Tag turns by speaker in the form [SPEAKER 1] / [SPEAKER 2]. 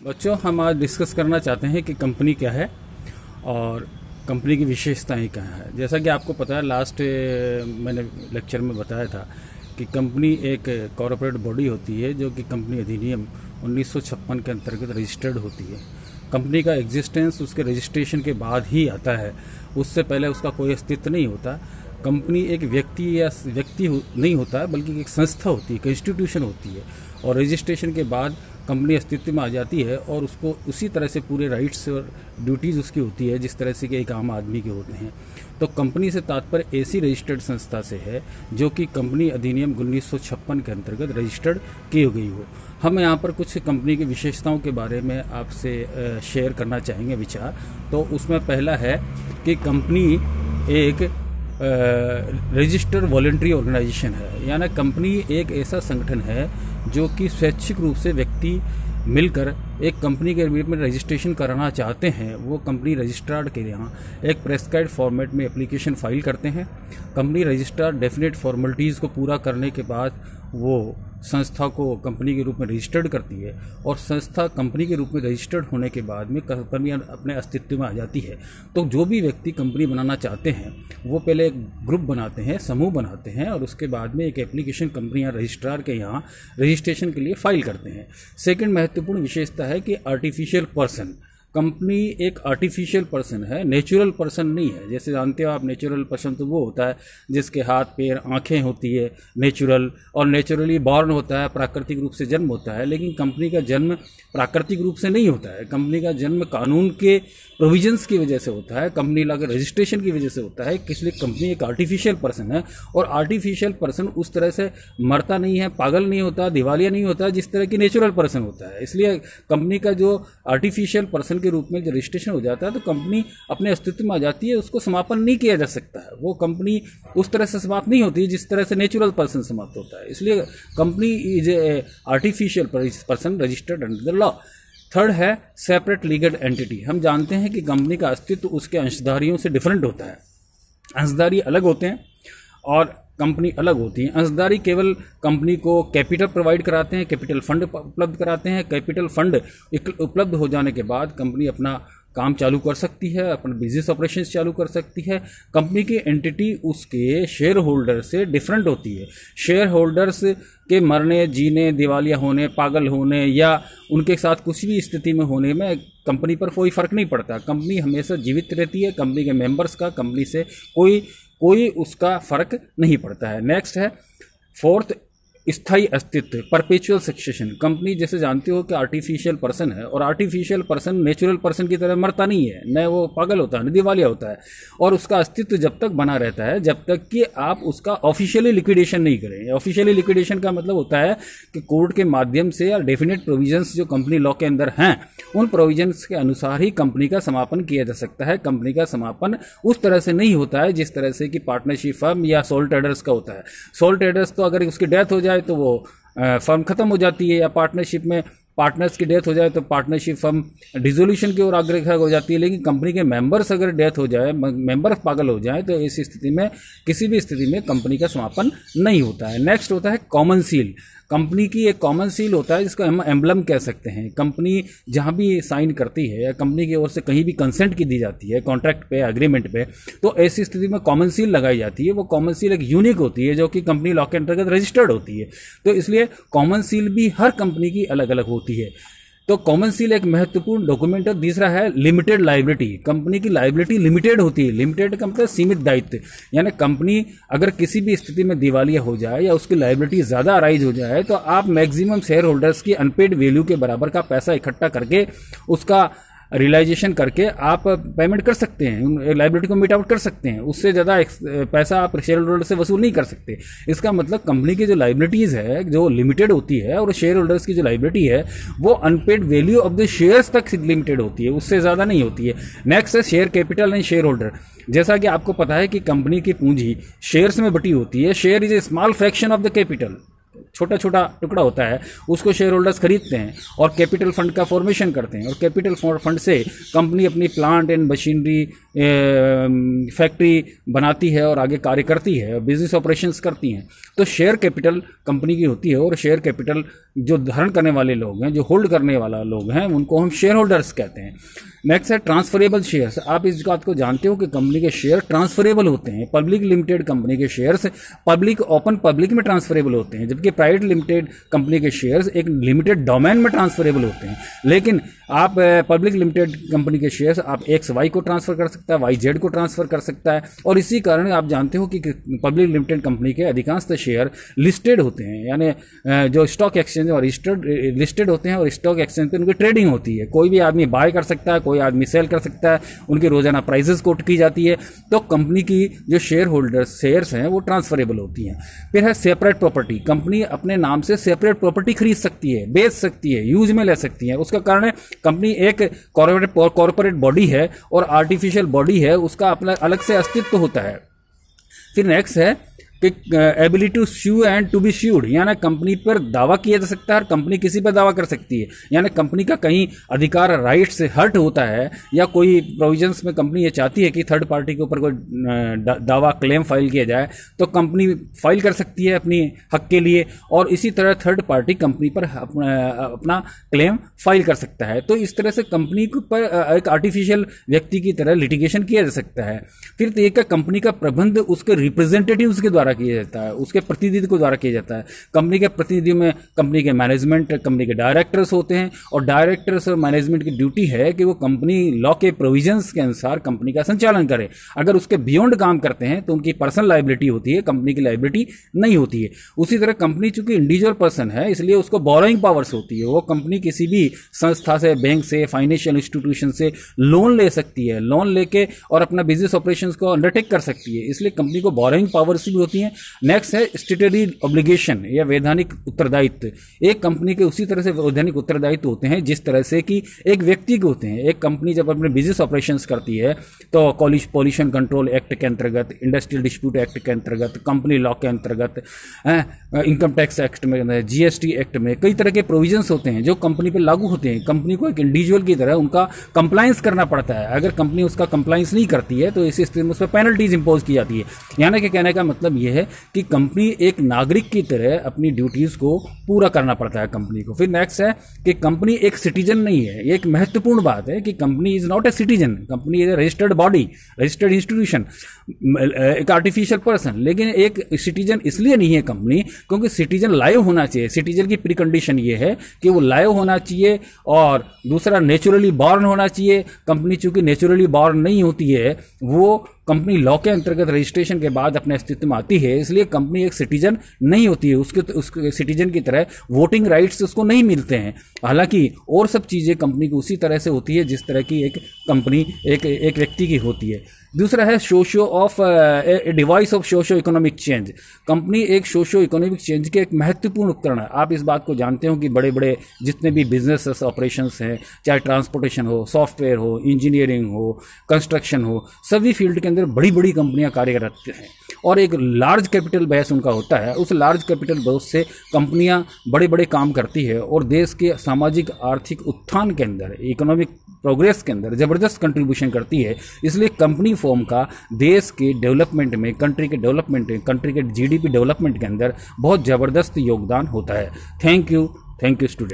[SPEAKER 1] बच्चों, हम आज डिस्कस करना चाहते हैं कि कंपनी क्या है और कंपनी की विशेषताएं क्या हैं। जैसा कि आपको पता है, लास्ट मैंने लेक्चर में बताया था कि कंपनी एक कॉर्पोरेट बॉडी होती है जो कि कंपनी अधिनियम 1956 के अंतर्गत रजिस्टर्ड होती है। कंपनी का एग्जिस्टेंस उसके रजिस्ट्रेशन के बाद ही आता है, उससे पहले उसका कोई अस्तित्व नहीं होता। कंपनी एक व्यक्ति नहीं होता है, बल्कि एक संस्था होती है, एक इंस्टीट्यूशन होती है, और रजिस्ट्रेशन के बाद कंपनी अस्तित्व में आ जाती है और उसको उसी तरह से पूरे राइट्स और ड्यूटीज़ उसकी होती है जिस तरह से कि एक आम आदमी के होते हैं। तो कंपनी से तात्पर्य ऐसी रजिस्टर्ड संस्था से है जो कि कंपनी अधिनियम 1956 के अंतर्गत रजिस्टर्ड की गई हो। हम यहाँ पर कुछ कंपनी की विशेषताओं के बारे में आपसे शेयर करना चाहेंगे विचार। तो उसमें पहला है कि कंपनी एक रजिस्टर्ड वॉलंटरी ऑर्गेनाइजेशन है, यानी कंपनी एक ऐसा संगठन है जो कि स्वैच्छिक रूप से व्यक्ति मिलकर एक कंपनी के रूप में रजिस्ट्रेशन कराना चाहते हैं। वो कंपनी रजिस्ट्रार के यहाँ एक प्रेस्क्राइब्ड फॉर्मेट में एप्लीकेशन फाइल करते हैं। कंपनी रजिस्ट्रार डेफिनेट फॉर्मेलिटीज़ को पूरा करने के बाद वो संस्था को कंपनी के रूप में रजिस्टर्ड करती है, और संस्था कंपनी के रूप में रजिस्टर्ड होने के बाद में कंपनी अपने अस्तित्व में आ जाती है। तो जो भी व्यक्ति कंपनी बनाना चाहते हैं वो पहले एक ग्रुप बनाते हैं, समूह बनाते हैं, और उसके बाद में एक एप्लीकेशन कंपनी या रजिस्ट्रार के यहाँ रजिस्ट्रेशन के लिए फाइल करते हैं। सेकंड महत्वपूर्ण विशेषता है कि आर्टिफिशियल पर्सन। कंपनी एक आर्टिफिशियल पर्सन है, नेचुरल पर्सन नहीं है। जैसे जानते हो आप, नेचुरल पर्सन तो वो होता है जिसके हाथ पैर आंखें होती है, नेचुरल, और नेचुरली बॉर्न होता है, प्राकृतिक रूप से जन्म होता है। लेकिन कंपनी का जन्म प्राकृतिक रूप से नहीं होता है। कंपनी का जन्म कानून के प्रोविजंस की वजह से होता है, कंपनी लगा रजिस्ट्रेशन की वजह से होता है। इसलिए कंपनी एक आर्टिफिशियल पर्सन है, और आर्टिफिशियल पर्सन उस तरह से मरता नहीं है, पागल नहीं होता, दिवालिया नहीं होता जिस तरह की नेचुरल पर्सन होता है। इसलिए कंपनी का जो आर्टिफिशियल पर्सन के रूप में जो रजिस्ट्रेशन हो जाता है तो कंपनी अपने अस्तित्व में आ जाती है, उसको समापन नहीं किया जा सकता है। वो कंपनी उस तरह से समाप्त नहीं होती जिस तरह से नेचुरल पर्सन समाप्त होता है। इसलिए company is a artificial person registered under the law. Third है सेपरेट लीगल एंटिटी। हम जानते हैं कि कंपनी का अस्तित्व उसके अंशधारियों से डिफरेंट होता है। अंशधारी अलग होते हैं और कंपनी अलग होती है। अंशधारी केवल कंपनी को कैपिटल प्रोवाइड कराते हैं, कैपिटल फंड उपलब्ध कराते हैं। कैपिटल फंड उपलब्ध हो जाने के बाद कंपनी अपना काम चालू कर सकती है, अपना बिजनेस ऑपरेशंस चालू कर सकती है। कंपनी की एंटिटी उसके शेयर होल्डर से डिफरेंट होती है। शेयर होल्डर्स के मरने, जीने, दिवालिया होने, पागल होने या उनके साथ कुछ भी स्थिति में होने में कंपनी पर कोई फर्क नहीं पड़ता। कंपनी हमेशा जीवित रहती है, कंपनी के मेंबर्स का कंपनी से कोई उसका फर्क नहीं पड़ता है। नेक्स्ट है फोर्थ, स्थायी अस्तित्व, परपेचुअल सक्सेशन। कंपनी जैसे जानते हो कि आर्टिफिशियल पर्सन है, और आर्टिफिशियल पर्सन नेचुरल पर्सन की तरह मरता नहीं है, न वो पागल होता है न दिवालिया होता है, और उसका अस्तित्व जब तक बना रहता है जब तक कि आप उसका ऑफिशियली लिक्विडेशन नहीं करें। ऑफिशियली लिक्विडेशन का मतलब होता है कि कोर्ट के माध्यम से या डेफिनेट प्रोविजंस जो कंपनी लॉ के अंदर हैं उन प्रोविजंस के अनुसार ही कंपनी का समापन किया जा सकता है। कंपनी का समापन उस तरह से नहीं होता है जिस तरह से कि पार्टनरशिप फर्म या सोल ट्रेडर्स का होता है। सोल ट्रेडर्स तो अगर उसकी डेथ हो जाए तो वो फर्म खत्म हो जाती है, या पार्टनरशिप में पार्टनर्स की डेथ हो जाए तो पार्टनरशिप फर्म डिसोल्यूशन की ओर अग्रसर हो जाती है। लेकिन कंपनी के मेंबर्स अगर डेथ हो जाए, मेंबर पागल हो जाए, तो इस स्थिति में किसी भी स्थिति में कंपनी का समापन नहीं होता है। नेक्स्ट होता है कॉमन सील। कंपनी की एक कॉमन सील होता है जिसको हम एम्बलम कह सकते हैं। कंपनी जहां भी साइन करती है या कंपनी की ओर से कहीं भी कंसेंट की दी जाती है कॉन्ट्रैक्ट पे, एग्रीमेंट पे, तो ऐसी स्थिति में कॉमन सील लगाई जाती है। वो कॉमन सील एक यूनिक होती है जो कि कंपनी लॉ के अंतर्गत रजिस्टर्ड होती है। तो इसलिए कॉमन सील भी हर कंपनी की अलग अलग होती है। तो कॉमन सील एक महत्वपूर्ण डॉक्यूमेंट है। तीसरा है लिमिटेड लायबिलिटी। कंपनी की लायबिलिटी लिमिटेड होती है। लिमिटेड का मतलब सीमित दायित्व, यानी कंपनी अगर किसी भी स्थिति में दिवालिया हो जाए या उसकी लायबिलिटी ज़्यादा अराइज हो जाए तो आप मैक्सिमम शेयर होल्डर्स की अनपेड वैल्यू के बराबर का पैसा इकट्ठा करके उसका रियलाइजेशन करके आप पेमेंट कर सकते हैं, लायबिलिटी को मीट आउट कर सकते हैं। उससे ज़्यादा पैसा आप शेयर होल्डर से वसूल नहीं कर सकते। इसका मतलब कंपनी की जो लायबिलिटीज़ है जो लिमिटेड होती है, और शेयर होल्डर्स की जो लायबिलिटी है वो unpaid value of the shares तक लिमिटेड होती है, उससे ज़्यादा नहीं होती है। नेक्स्ट है share capital and share holder. जैसा कि आपको पता है कि कंपनी की पूंजी शेयर्स में बटी होती है। Share is a small fraction of the capital. छोटा छोटा टुकड़ा होता है उसको शेयर होल्डर्स खरीदते हैं और कैपिटल फंड का फॉर्मेशन करते हैं, और कैपिटल फंड से कंपनी अपनी प्लांट एंड मशीनरी फैक्ट्री बनाती है और आगे कार्य करती है, बिजनेस ऑपरेशंस करती हैं। तो शेयर कैपिटल कंपनी की होती है, और शेयर कैपिटल जो धारण करने वाले लोग हैं, जो होल्ड करने वाला लोग हैं, उनको हम शेयर होल्डर्स कहते हैं। नेक्स्ट है ट्रांसफरेबल शेयर्स। आप इस बात को जानते हो कि कंपनी के शेयर ट्रांसफरेबल होते हैं। पब्लिक लिमिटेड कंपनी के शेयर्स ओपन पब्लिक में ट्रांसफरेबल होते हैं, जबकि प्राइवेट लिमिटेड कंपनी के शेयर्स एक लिमिटेड डोमेन में ट्रांसफरेबल होते हैं। लेकिन आप पब्लिक लिमिटेड कंपनी के शेयर्स आप XY को ट्रांसफर कर सकता है, YZ को ट्रांसफर कर सकता है, और इसी कारण आप जानते हो कि पब्लिक लिमिटेड कंपनी के अधिकांश शेयर लिस्टेड होते हैं, यानी जो स्टॉक एक्सचेंज और लिस्टेड होते हैं और स्टॉक एक्सचेंज पे उनकी ट्रेडिंग होती है। कोई भी आदमी बाय कर सकता है, कोई आदमी सेल कर सकता है, उनकी रोजाना प्राइसेस कोट की जाती है। तो कंपनी की जो शेयर होल्डर्स शेयर्स हैं वो ट्रांसफरेबल होती हैं। फिर है सेपरेट प्रॉपर्टी। कंपनी अपने नाम से सेपरेट प्रॉपर्टी खरीद सकती है, बेच सकती है, यूज में ले सकती है। उसका कारण है कंपनी एक कॉर्पोरेट बॉडी है और आर्टिफिशियल बॉडी है, उसका अपना अलग से अस्तित्व होता है। फिर नेक्स्ट है कि ability to sue and to be sued, यानी कंपनी पर दावा किया जा सकता है और कंपनी किसी पर दावा कर सकती है। यानी कंपनी का कहीं अधिकार राइट से हर्ट होता है या कोई प्रोविजंस में कंपनी ये चाहती है कि थर्ड पार्टी के ऊपर कोई दावा क्लेम फाइल किया जाए, तो कंपनी फाइल कर सकती है अपनी हक के लिए, और इसी तरह थर्ड पार्टी कंपनी पर अपना क्लेम फाइल कर सकता है। तो इस तरह से कंपनी पर एक आर्टिफिशियल व्यक्ति की तरह लिटिगेशन किया जा सकता है। फिर एक कंपनी का प्रबंध उसके रिप्रेजेंटेटिव्स के द्वारा किया जाता है, उसके प्रतिनिधि को द्वारा किया जाता है। कंपनी के प्रतिनिधियों में कंपनी के मैनेजमेंट, कंपनी के डायरेक्टर्स होते हैं, और डायरेक्टर्स और मैनेजमेंट की ड्यूटी है कि वो कंपनी लॉ के प्रोविजंस के अनुसार कंपनी का संचालन करे। अगर उसके बियॉन्ड काम करते हैं तो उनकी पर्सनल लायबिलिटी होती है, कंपनी की लायबिलिटी नहीं होती है। उसी तरह कंपनी चूंकि इंडिविजुअल पर्सन है, इसलिए उसको बोरोइंग पावर्स होती है। वो कंपनी किसी भी संस्था से, बैंक से, फाइनेंशियल इंस्टीट्यूशन से लोन ले सकती है, लोन लेके और अपना बिजनेस ऑपरेशंस को अंडरटेक कर सकती है, इसलिए कंपनी को बोरोइंग पावर्स भी होती है। नेक्स्ट है स्टैट्यूटरी ऑब्लिगेशन या वैधानिक उत्तरदायित्व। एक कंपनी के उसी तरह से वैधानिक उत्तरदायित्व होते हैं जिस तरह से कि एक व्यक्ति के होते हैं। एक कंपनी जब अपने बिजनेस ऑपरेशंस करती है तो पॉल्यूशन कंट्रोल एक्ट के अंतर्गत, इंडस्ट्रियल डिस्प्यूट एक्ट के अंतर्गत, कंपनी लॉ के अंतर्गत, इनकम टैक्स एक्ट में, GST एक्ट में कई तरह के प्रोविजंस होते हैं जो कंपनी पर लागू होते हैं। कंपनी को एक इंडिविजुअल की तरह उनका कंप्लायंस करना पड़ता है। अगर कंपनी उसका कंप्लायंस नहीं करती है तो इसी स्थिति में उस पर पेनल्टीज इंपोज की जाती है। यानी कि कहने का मतलब यह है कि कंपनी एक नागरिक की तरह अपनी ड्यूटीज को पूरा करना पड़ता है कंपनी को। फिर नेक्स्ट है कि कंपनी एक सिटीजन नहीं है। ये एक महत्वपूर्ण बात है कि company is not a citizen, company is a registered body, registered institution, एक आर्टिफिशियल पर्सन। लेकिन एक सिटीजन इसलिए नहीं है कंपनी क्योंकि सिटीजन लाइव होना चाहिए। सिटीजन की प्रीकंडीशन ये है कि वो लाइव होना चाहिए, और दूसरा नेचुरली बॉर्न होना चाहिए। कंपनी चूंकि नेचुरली बॉर्न नहीं होती है, वो कंपनी लॉ के अंतर्गत रजिस्ट्रेशन के बाद अपने अस्तित्व में आती है, इसलिए कंपनी एक सिटीजन नहीं होती है। उसके सिटीजन की तरह वोटिंग राइट्स उसको नहीं मिलते हैं। हालांकि और सब चीज़ें कंपनी की उसी तरह से होती है जिस तरह की एक कंपनी एक व्यक्ति की होती है। दूसरा है device of socio economic change. Company एक सोशो इकोनॉमिक चेंज के एक महत्वपूर्ण उपकरण है। आप इस बात को जानते हो कि बड़े बड़े जितने भी बिजनेस ऑपरेशंस हैं, चाहे ट्रांसपोर्टेशन हो, सॉफ्टवेयर हो, इंजीनियरिंग हो, कंस्ट्रक्शन हो, सभी फील्ड के अंदर बड़ी बड़ी कंपनियां कार्यरत हैं, और एक लार्ज कैपिटल बेस उनका होता है। उस लार्ज कैपिटल बेस से कंपनियां बड़े बड़े काम करती है और देश के सामाजिक आर्थिक उत्थान के अंदर, इकोनॉमिक प्रोग्रेस के अंदर जबरदस्त कंट्रीब्यूशन करती है। इसलिए कंपनी फॉर्म का देश के डेवलपमेंट में, कंट्री के डेवलपमेंट में, कंट्री के GDP डेवलपमेंट के अंदर बहुत जबरदस्त योगदान होता है। Thank you student.